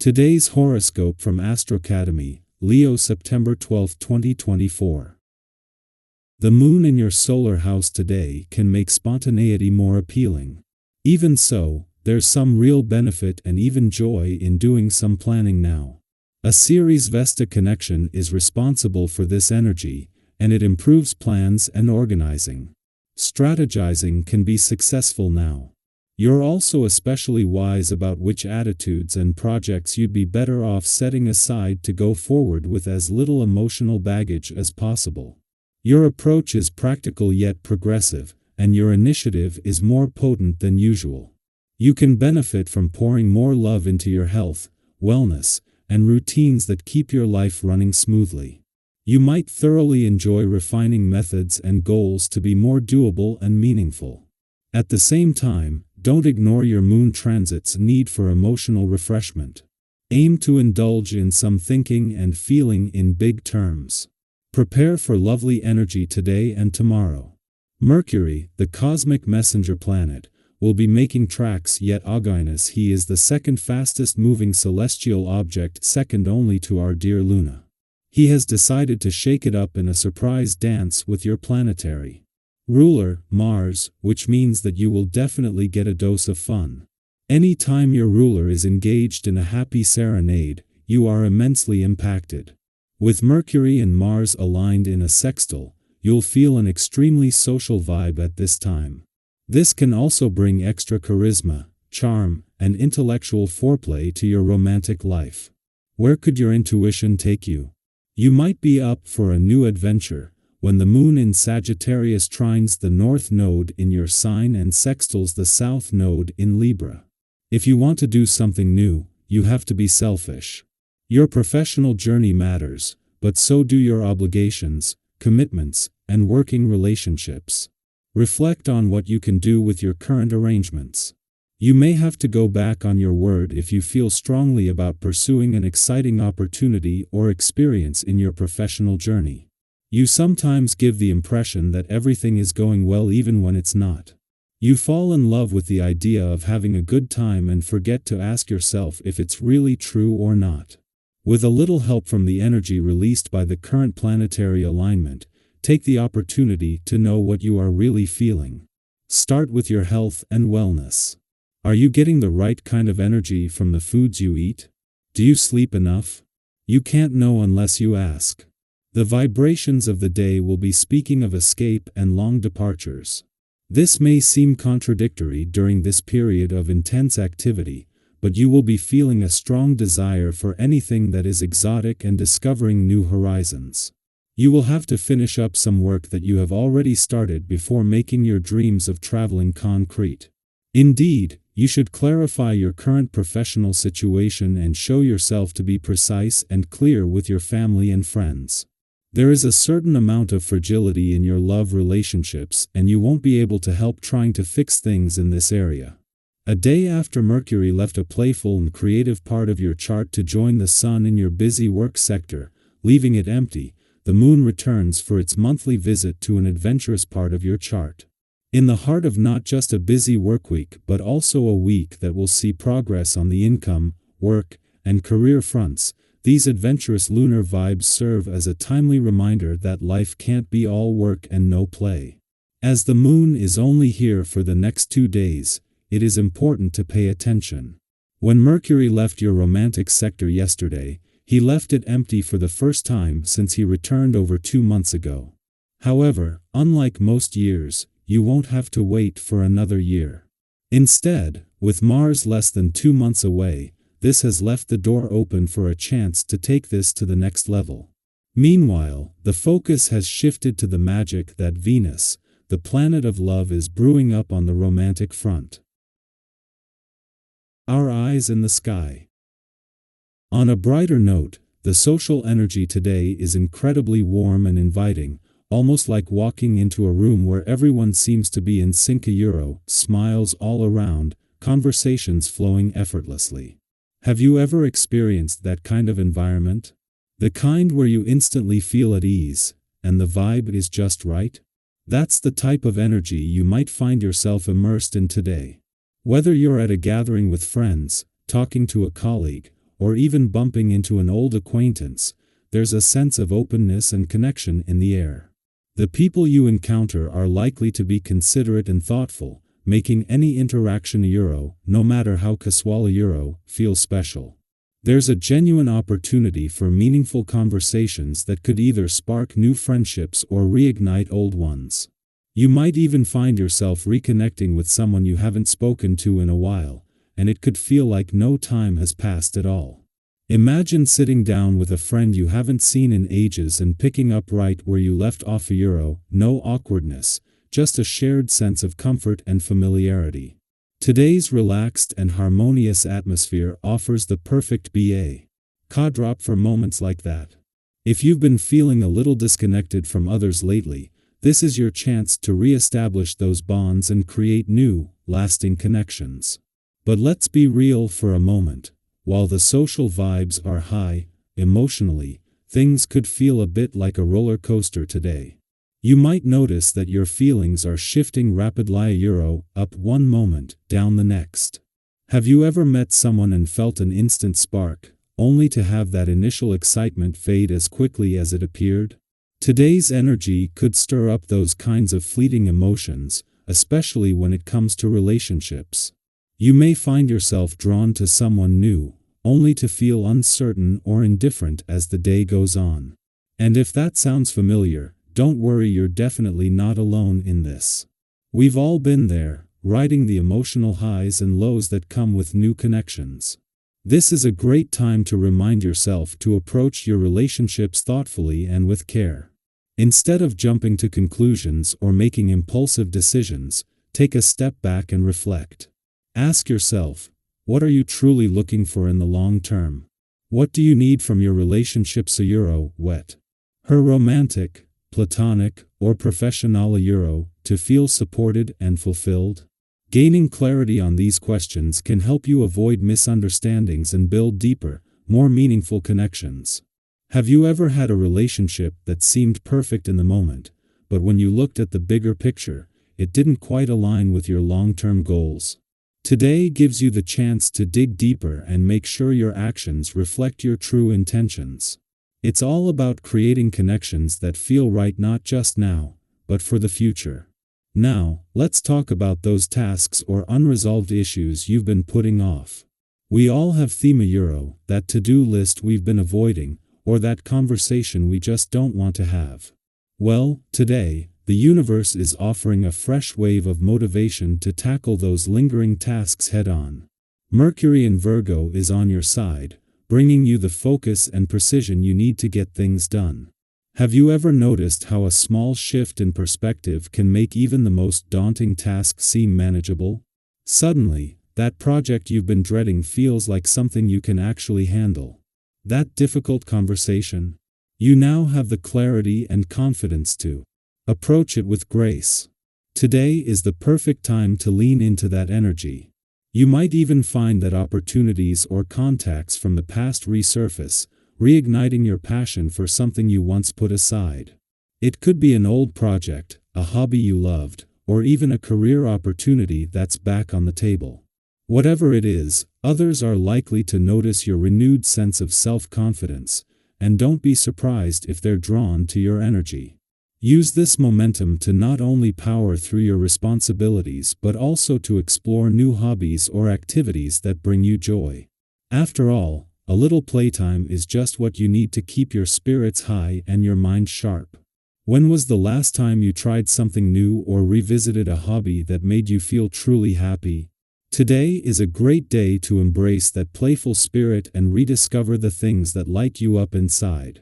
Today's horoscope from AstroCademy, Leo September 12, 2024. The moon in your solar house today can make spontaneity more appealing. Even so, there's some real benefit and even joy in doing some planning now. A Ceres Vesta connection is responsible for this energy, and it improves plans and organizing. Strategizing can be successful now. You're also especially wise about which attitudes and projects you'd be better off setting aside to go forward with as little emotional baggage as possible. Your approach is practical yet progressive, and your initiative is more potent than usual. You can benefit from pouring more love into your health, wellness, and routines that keep your life running smoothly. You might thoroughly enjoy refining methods and goals to be more doable and meaningful. At the same time, don't ignore your moon transit's need for emotional refreshment. Aim to indulge in some thinking and feeling in big terms. Prepare for lovely energy today and tomorrow. Mercury, the cosmic messenger planet, will be making tracks yet Augustus. He is the second fastest moving celestial object, second only to our dear Luna. He has decided to shake it up in a surprise dance with your planetary ruler, Mars, which means that you will definitely get a dose of fun. Any time your ruler is engaged in a happy serenade, you are immensely impacted. With Mercury and Mars aligned in a sextile, you'll feel an extremely social vibe at this time. This can also bring extra charisma, charm, and intellectual foreplay to your romantic life. Where could your intuition take you? You might be up for a new adventure, when the moon in Sagittarius trines the north node in your sign and sextiles the south node in Libra. If you want to do something new, you have to be selfish. Your professional journey matters, but so do your obligations, commitments, and working relationships. Reflect on what you can do with your current arrangements. You may have to go back on your word if you feel strongly about pursuing an exciting opportunity or experience in your professional journey. You sometimes give the impression that everything is going well even when it's not. You fall in love with the idea of having a good time and forget to ask yourself if it's really true or not. With a little help from the energy released by the current planetary alignment, take the opportunity to know what you are really feeling. Start with your health and wellness. Are you getting the right kind of energy from the foods you eat? Do you sleep enough? You can't know unless you ask. The vibrations of the day will be speaking of escape and long departures. This may seem contradictory during this period of intense activity, but you will be feeling a strong desire for anything that is exotic and discovering new horizons. You will have to finish up some work that you have already started before making your dreams of traveling concrete. Indeed, you should clarify your current professional situation and show yourself to be precise and clear with your family and friends. There is a certain amount of fragility in your love relationships, and you won't be able to help trying to fix things in this area. A day after Mercury left a playful and creative part of your chart to join the Sun in your busy work sector, leaving it empty, the Moon returns for its monthly visit to an adventurous part of your chart. In the heart of not just a busy workweek but also a week that will see progress on the income, work, and career fronts, these adventurous lunar vibes serve as a timely reminder that life can't be all work and no play. As the moon is only here for the next 2 days, it is important to pay attention. When Mercury left your romantic sector yesterday, he left it empty for the first time since he returned over 2 months ago. However, unlike most years, you won't have to wait for another year. Instead, with Mars less than 2 months away, this has left the door open for a chance to take this to the next level. Meanwhile, the focus has shifted to the magic that Venus, the planet of love, is brewing up on the romantic front. Our eyes in the sky. On a brighter note, the social energy today is incredibly warm and inviting, almost like walking into a room where everyone seems to be in sync. Smiles all around, conversations flowing effortlessly. Have you ever experienced that kind of environment? The kind where you instantly feel at ease, and the vibe is just right? That's the type of energy you might find yourself immersed in today. Whether you're at a gathering with friends, talking to a colleague, or even bumping into an old acquaintance, there's a sense of openness and connection in the air. The people you encounter are likely to be considerate and thoughtful, making any interaction no matter how casual feel special. There's a genuine opportunity for meaningful conversations that could either spark new friendships or reignite old ones. You might even find yourself reconnecting with someone you haven't spoken to in a while, and it could feel like no time has passed at all. Imagine sitting down with a friend you haven't seen in ages and picking up right where you left off. No awkwardness, just a shared sense of comfort and familiarity. Today's relaxed and harmonious atmosphere offers the perfect backdrop for moments like that. If you've been feeling a little disconnected from others lately, this is your chance to re-establish those bonds and create new, lasting connections. But let's be real for a moment. While the social vibes are high, emotionally, things could feel a bit like a roller coaster today. You might notice that your feelings are shifting rapidly, up one moment, down the next. Have you ever met someone and felt an instant spark, only to have that initial excitement fade as quickly as it appeared? Today's energy could stir up those kinds of fleeting emotions, especially when it comes to relationships. You may find yourself drawn to someone new, only to feel uncertain or indifferent as the day goes on. And if that sounds familiar, don't worry, you're definitely not alone in this. We've all been there, riding the emotional highs and lows that come with new connections. This is a great time to remind yourself to approach your relationships thoughtfully and with care. Instead of jumping to conclusions or making impulsive decisions, take a step back and reflect. Ask yourself, what are you truly looking for in the long term? What do you need from your relationships? Her romantic, platonic, or professional to feel supported and fulfilled? Gaining clarity on these questions can help you avoid misunderstandings and build deeper, more meaningful connections. Have you ever had a relationship that seemed perfect in the moment, but when you looked at the bigger picture, it didn't quite align with your long-term goals? Today gives you the chance to dig deeper and make sure your actions reflect your true intentions. It's all about creating connections that feel right not just now, but for the future. Now, let's talk about those tasks or unresolved issues you've been putting off. We all have that to-do list we've been avoiding, or that conversation we just don't want to have. Well, today, the universe is offering a fresh wave of motivation to tackle those lingering tasks head-on. Mercury in Virgo is on your side, bringing you the focus and precision you need to get things done. Have you ever noticed how a small shift in perspective can make even the most daunting task seem manageable? Suddenly, that project you've been dreading feels like something you can actually handle. That difficult conversation? You now have the clarity and confidence to approach it with grace. Today is the perfect time to lean into that energy. You might even find that opportunities or contacts from the past resurface, reigniting your passion for something you once put aside. It could be an old project, a hobby you loved, or even a career opportunity that's back on the table. Whatever it is, others are likely to notice your renewed sense of self-confidence, and don't be surprised if they're drawn to your energy. Use this momentum to not only power through your responsibilities but also to explore new hobbies or activities that bring you joy. After all, a little playtime is just what you need to keep your spirits high and your mind sharp. When was the last time you tried something new or revisited a hobby that made you feel truly happy? Today is a great day to embrace that playful spirit and rediscover the things that light you up inside.